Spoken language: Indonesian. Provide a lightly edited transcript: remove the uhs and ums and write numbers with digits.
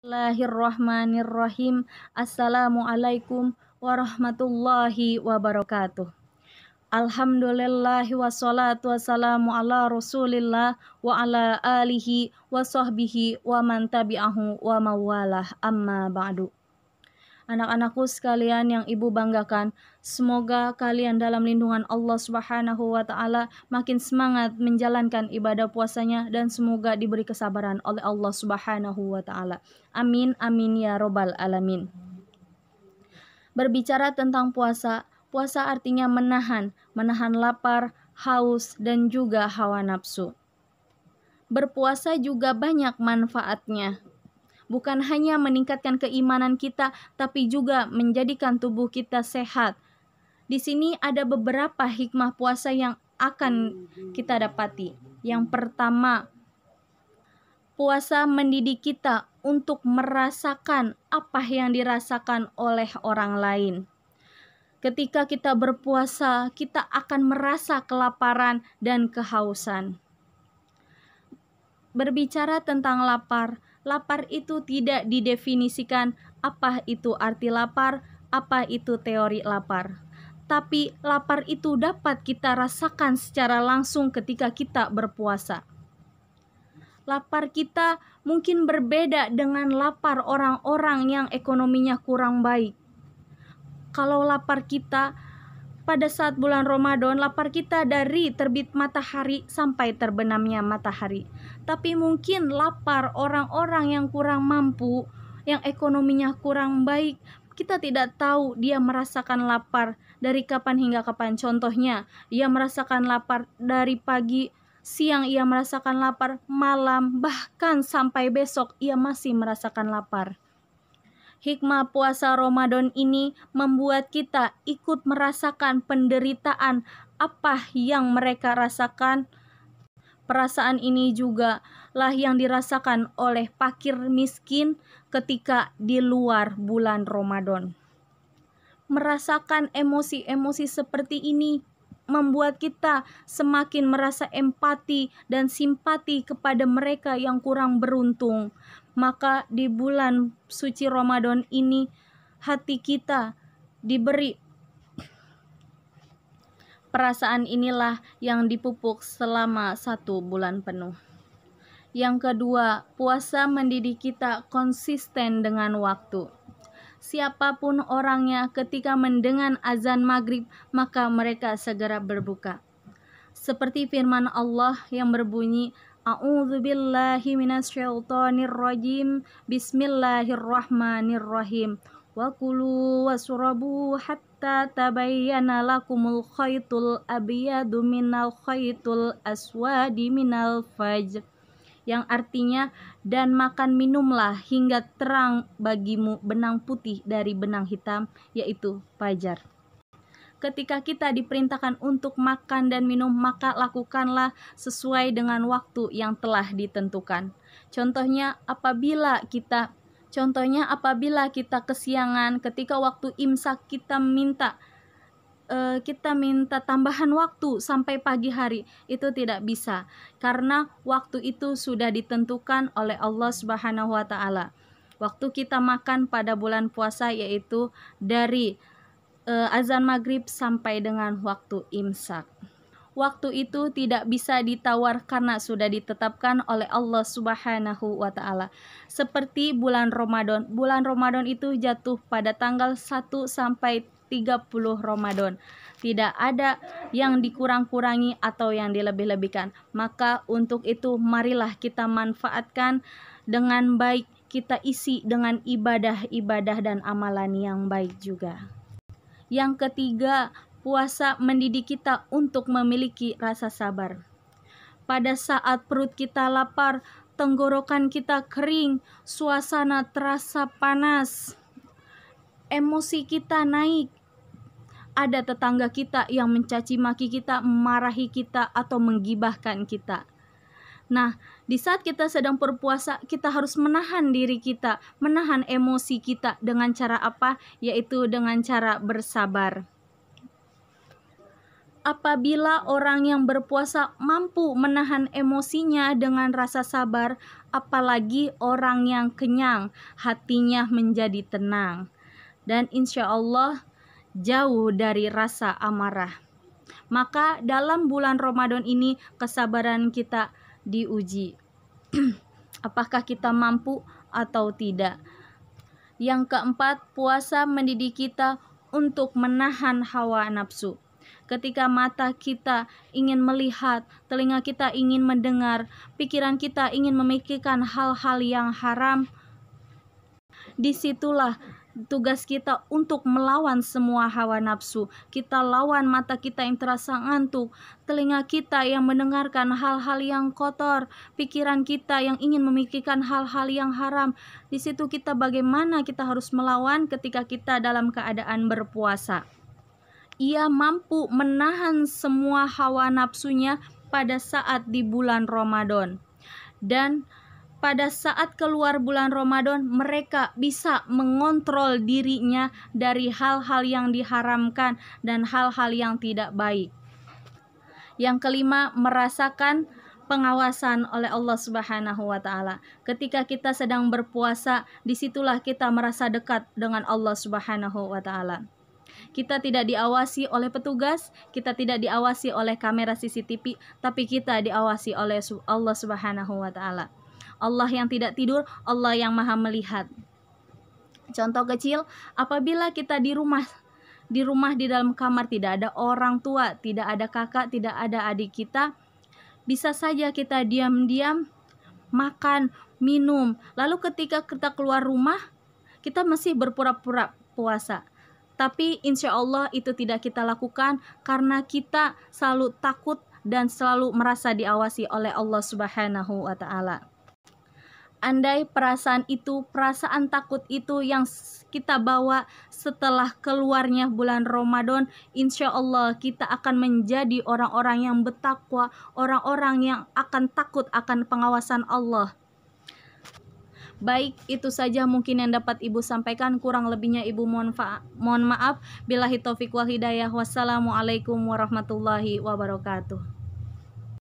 Bismillahirrahmanirrahim. Assalamualaikum warahmatullahi wabarakatuh. Alhamdulillahi wassalatu wassalamu ala rasulillah wa ala alihi wa sahbihi wa man tabi'ahu wa mawalah amma ba'du. Anak-anakku sekalian yang ibu banggakan, semoga kalian dalam lindungan Allah Subhanahu wa Ta'ala makin semangat menjalankan ibadah puasanya dan semoga diberi kesabaran oleh Allah Subhanahu wa Ta'ala. Amin, amin ya robbal alamin. Berbicara tentang puasa, puasa artinya menahan lapar, haus, dan juga hawa nafsu. Berpuasa juga banyak manfaatnya. Bukan hanya meningkatkan keimanan kita, tapi juga menjadikan tubuh kita sehat. Di sini ada beberapa hikmah puasa yang akan kita dapati. Yang pertama, puasa mendidik kita untuk merasakan apa yang dirasakan oleh orang lain. Ketika kita berpuasa, kita akan merasa kelaparan dan kehausan. Berbicara tentang lapar itu tidak didefinisikan apa itu arti lapar, apa itu teori lapar. Tapi lapar itu dapat kita rasakan secara langsung ketika kita berpuasa. Lapar kita mungkin berbeda dengan lapar orang-orang yang ekonominya kurang baik. Kalau lapar kita pada saat bulan Ramadan, lapar kita dari terbit matahari sampai terbenamnya matahari. Tapi mungkin lapar orang-orang yang kurang mampu, yang ekonominya kurang baik, kita tidak tahu dia merasakan lapar dari kapan hingga kapan. Contohnya, ia merasakan lapar dari pagi, siang ia merasakan lapar, malam, bahkan sampai besok ia masih merasakan lapar. Hikmah puasa Ramadan ini membuat kita ikut merasakan penderitaan apa yang mereka rasakan. Perasaan ini juga lah yang dirasakan oleh fakir miskin ketika di luar bulan Ramadan. Merasakan emosi-emosi seperti ini membuat kita semakin merasa empati dan simpati kepada mereka yang kurang beruntung. Maka di bulan suci Ramadan ini hati kita diberi perasaan inilah yang dipupuk selama 1 bulan penuh. Yang kedua, puasa mendidik kita konsisten dengan waktu. Siapapun orangnya ketika mendengar azan maghrib, maka mereka segera berbuka. Seperti firman Allah yang berbunyi, A'udzubillahi minasyaitonirrajim. Bismillahirrahmanirrahim. Wa kulu wasrabu hatta tabayyana lakumul khaytul abyadu minal khaytul aswadi minal fajr. Yang artinya, dan makan minumlah hingga terang bagimu benang putih dari benang hitam, yaitu fajar. Ketika kita diperintahkan untuk makan dan minum, maka lakukanlah sesuai dengan waktu yang telah ditentukan. Contohnya apabila kita kesiangan, ketika waktu imsak kita minta tambahan waktu sampai pagi hari, itu tidak bisa, karena waktu itu sudah ditentukan oleh Allah Subhanahu wa Ta'ala. Waktu kita makan pada bulan puasa yaitu dari azan maghrib sampai dengan waktu imsak. Waktu itu tidak bisa ditawar karena sudah ditetapkan oleh Allah Subhanahu wa Ta'ala. Seperti bulan Ramadan. Bulan Ramadan itu jatuh pada tanggal 1 sampai 30 Ramadan. Tidak ada yang dikurang-kurangi atau yang dilebih-lebihkan. Maka untuk itu marilah kita manfaatkan dengan baik, kita isi dengan ibadah-ibadah dan amalan yang baik juga. Yang ketiga, puasa mendidik kita untuk memiliki rasa sabar. Pada saat perut kita lapar, tenggorokan kita kering, suasana terasa panas, emosi kita naik. Ada tetangga kita yang mencaci maki kita, memarahi kita, atau menggibahkan kita. Nah, di saat kita sedang berpuasa, kita harus menahan diri kita, menahan emosi kita dengan cara apa? Yaitu dengan cara bersabar. Apabila orang yang berpuasa mampu menahan emosinya dengan rasa sabar, apalagi orang yang kenyang, hatinya menjadi tenang. Dan insya Allah jauh dari rasa amarah. Maka dalam bulan Ramadan ini kesabaran kita diuji. Apakah kita mampu atau tidak? Yang keempat, puasa mendidik kita untuk menahan hawa nafsu. Ketika mata kita ingin melihat, telinga kita ingin mendengar, pikiran kita ingin memikirkan hal-hal yang haram, disitulah tugas kita untuk melawan semua hawa nafsu. Kita lawan mata kita yang terasa ngantuk, telinga kita yang mendengarkan hal-hal yang kotor, pikiran kita yang ingin memikirkan hal-hal yang haram. Di situ kita bagaimana kita harus melawan ketika kita dalam keadaan berpuasa. Ia mampu menahan semua hawa nafsunya pada saat di bulan Ramadan. Dan pada saat keluar bulan Ramadan, mereka bisa mengontrol dirinya dari hal-hal yang diharamkan dan hal-hal yang tidak baik. Yang kelima, merasakan pengawasan oleh Allah Subhanahu wa Ta'ala. Ketika kita sedang berpuasa, disitulah kita merasa dekat dengan Allah Subhanahu wa Ta'ala. Kita tidak diawasi oleh petugas, kita tidak diawasi oleh kamera CCTV, tapi kita diawasi oleh Allah Subhanahu wa Ta'ala. Allah yang tidak tidur, Allah yang maha melihat. Contoh kecil, apabila kita di rumah di dalam kamar, tidak ada orang tua, tidak ada kakak, tidak ada adik kita, bisa saja kita diam-diam makan, minum. Lalu ketika kita keluar rumah, kita masih berpura-pura puasa. Tapi insya Allah itu tidak kita lakukan karena kita selalu takut dan selalu merasa diawasi oleh Allah Subhanahu wa Ta'ala. Andai perasaan takut itu yang kita bawa setelah keluarnya bulan Ramadan, insya Allah kita akan menjadi orang-orang yang bertakwa, orang-orang yang akan takut akan pengawasan Allah. Baik, itu saja mungkin yang dapat Ibu sampaikan. Kurang lebihnya Ibu mohon maaf. Billahi taufiq wal hidayah. Wassalamualaikum warahmatullahi wabarakatuh.